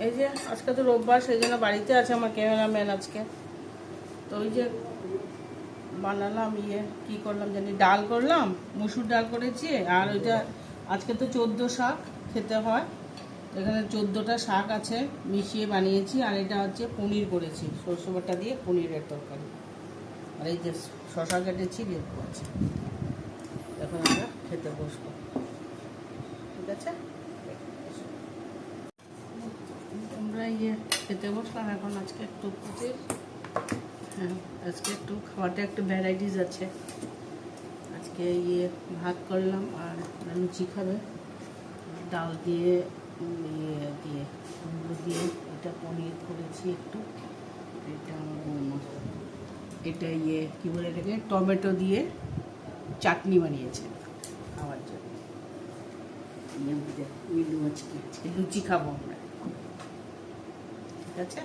এই যে আজকে তো রোববার, সেই জন্য বাড়িতে আছে আমার ক্যামেরাম্যান আজকে। তো ওই যে বানালাম কি করলাম জানি, ডাল করলাম, মুসুর ডাল করেছি। আর ওইটা আজকে তো 14 শাক খেতে হয়, এখানে 14টা শাক আছে মিশিয়ে বানিয়েছি। আর এটা হচ্ছে পনির করেছি, সরষে বাটা দিয়ে পনিরের তরকারি। আর এই যে শশা কেটেছি, লেবু আছে। এখন আমরা খেতে বসবো, ঠিক আছে? আমরা খেতে বসলাম এখন। আজকে একটু হ্যাঁ, আজকে একটু খাওয়াটা একটু ভ্যারাইটিস আছে। আজকে ভাত করলাম, আর লুচি খাবে ডাল দিয়ে, দিয়ে কুমড়ো দিয়ে। এটা পনির করেছি একটু। এটা আমার বৌমা, এটা কী বলে এটাকে, টমেটো দিয়ে চাটনি বানিয়েছে খাওয়ার জন্য। মিলু আজকে লুচি খাবো আমরা, ঠিক আছে?